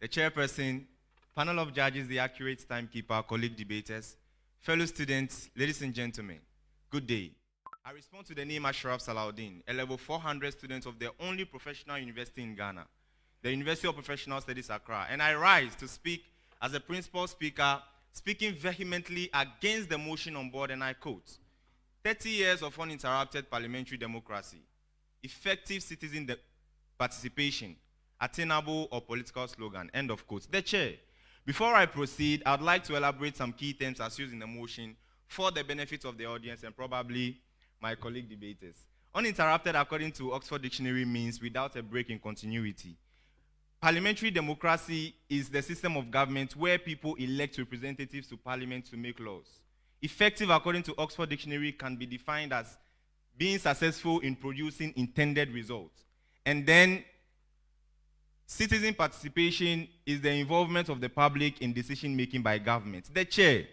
the chairperson, panel of judges, the accurate timekeeper, colleague debaters, fellow students, ladies and gentlemen, good day. I respond to the name Ashiraf Salaudeen, a level 400 student of the only professional university in Ghana, the University of Professional Studies, Accra, and I rise to speak as a principal speaker, speaking vehemently against the motion on board, and I quote, 30 years of uninterrupted parliamentary democracy, effective citizen participation, attainable or political slogan, end of quote. The chair, before I proceed, I'd like to elaborate some key terms as used in the motion for the benefit of the audience and probably my colleague debaters. Uninterrupted, according to Oxford Dictionary, means without a break in continuity. Parliamentary democracy is the system of government where people elect representatives to parliament to make laws. Effective, according to Oxford Dictionary, can be defined as being successful in producing intended results. And then citizen participation is the involvement of the public in decision-making by government. The chair,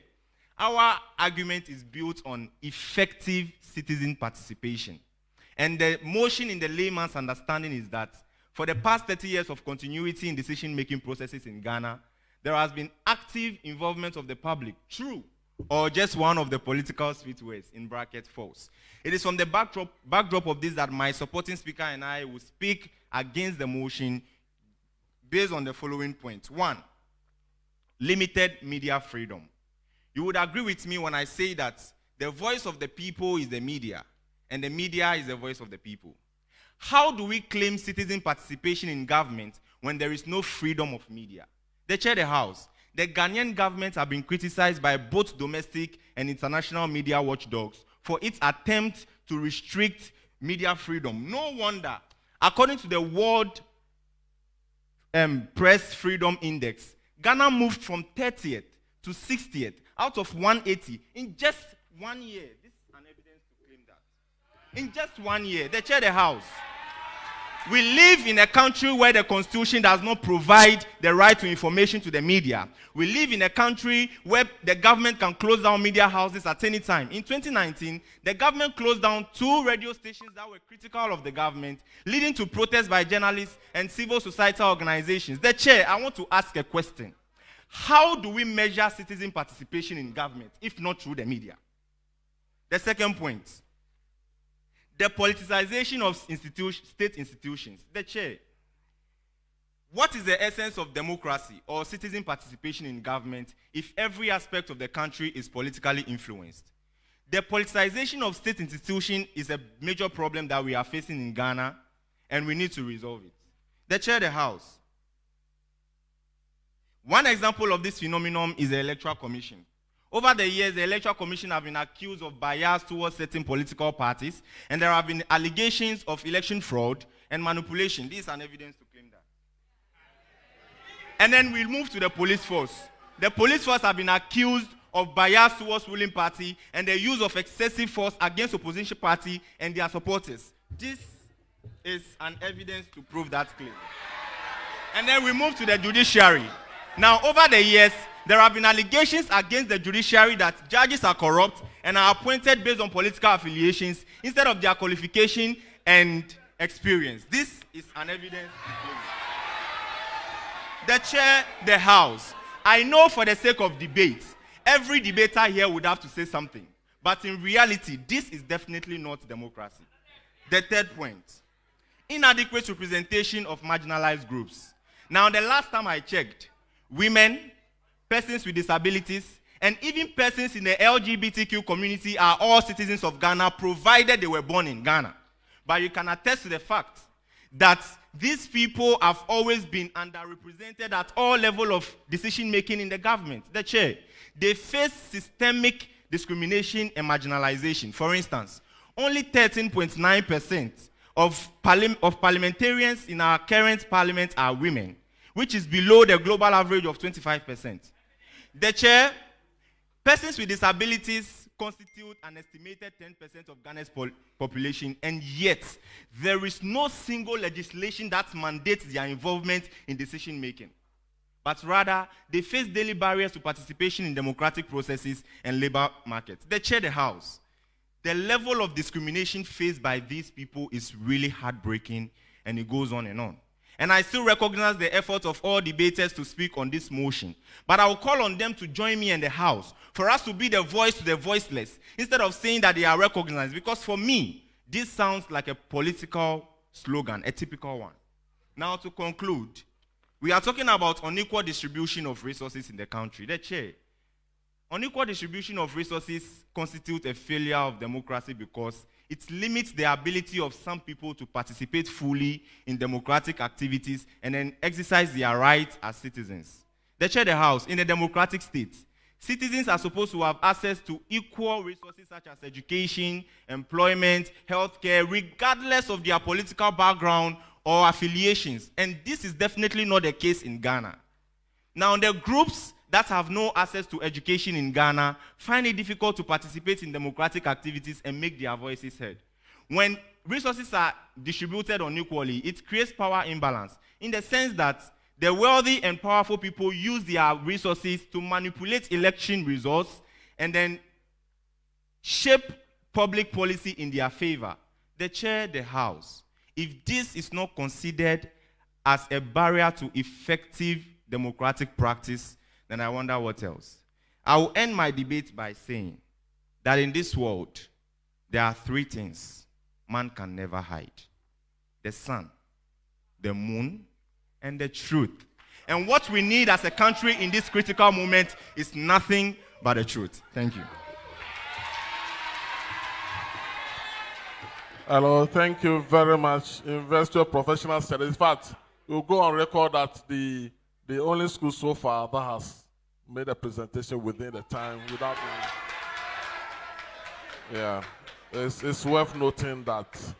our argument is built on effective citizen participation. And the motion in the layman's understanding is that for the past 30 years of continuity in decision-making processes in Ghana, there has been active involvement of the public, true, or just one of the political sweetwares, in brackets, false. It is from the backdrop of this that my supporting speaker and I will speak against the motion based on the following points. 1, limited media freedom. You would agree with me when I say that the voice of the people is the media, and the media is the voice of the people. How do we claim citizen participation in government when there is no freedom of media? The chair, the House, the Ghanaian government have been criticized by both domestic and international media watchdogs for its attempt to restrict media freedom. No wonder, according to the World Press Freedom Index, Ghana moved from 30th to 60th out of 180 in just 1 year. This is an evidence to claim that. In just 1 year, the chair, the House. We live in a country where the constitution does not provide the right to information to the media. We live in a country where the government can close down media houses at any time. In 2019, the government closed down 2 radio stations that were critical of the government, leading to protests by journalists and civil society organizations. The chair, I want to ask a question. How do we measure citizen participation in government, if not through the media? The second point, the politicization of state institutions. The chair, what is the essence of democracy or citizen participation in government if every aspect of the country is politically influenced? The politicization of state institutions is a major problem that we are facing in Ghana, and we need to resolve it. The chair, the House. One example of this phenomenon is the Electoral Commission. Over the years, the Electoral Commission have been accused of bias towards certain political parties, and there have been allegations of election fraud and manipulation. This is an evidence to claim that. And then we'll move to the police force. The police force have been accused of bias towards ruling party and the use of excessive force against opposition party and their supporters. This is an evidence to prove that claim. And then we move to the judiciary. Now, over the years, there have been allegations against the judiciary that judges are corrupt and are appointed based on political affiliations instead of their qualification and experience. This is an evidence. The chair, the House. I know for the sake of debate, every debater here would have to say something. But in reality, this is definitely not democracy. The third point, inadequate representation of marginalized groups. Now, the last time I checked, women, persons with disabilities, and even persons in the LGBTQ community are all citizens of Ghana, provided they were born in Ghana. But you can attest to the fact that these people have always been underrepresented at all levels of decision-making in the government. The chair, they face systemic discrimination and marginalization. For instance, only 13.9% of parliamentarians in our current parliament are women, which is below the global average of 25%. The chair, persons with disabilities constitute an estimated 10% of Ghana's population, and yet there is no single legislation that mandates their involvement in decision-making. But rather, they face daily barriers to participation in democratic processes and labor markets. The chair, the House, the level of discrimination faced by these people is really heartbreaking, and it goes on and on. And I still recognize the effort of all debaters to speak on this motion. But I will call on them to join me in the House for us to be the voice to the voiceless instead of saying that they are recognized. Because for me, this sounds like a political slogan, a typical one. Now to conclude, we are talking about unequal distribution of resources in the country. The chair. Unequal distribution of resources constitutes a failure of democracy because it limits the ability of some people to participate fully in democratic activities and then exercise their rights as citizens. The chair of the House, in a democratic state, citizens are supposed to have access to equal resources such as education, employment, healthcare, regardless of their political background or affiliations. And this is definitely not the case in Ghana. Now, the groups that have no access to education in Ghana find it difficult to participate in democratic activities and make their voices heard. When resources are distributed unequally, it creates power imbalance in the sense that the wealthy and powerful people use their resources to manipulate election results and then shape public policy in their favor. The chair, the House. If this is not considered as a barrier to effective democratic practice, then I wonder what else. I will end my debate by saying that in this world, there are three things man can never hide: the sun, the moon, and the truth. And what we need as a country in this critical moment is nothing but the truth. Thank you. Hello, thank you very much, Investor Professional Studies. In fact, we'll go on record that the only school so far that has made a presentation within the time without yeah, it's worth noting that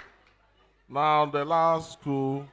now the last school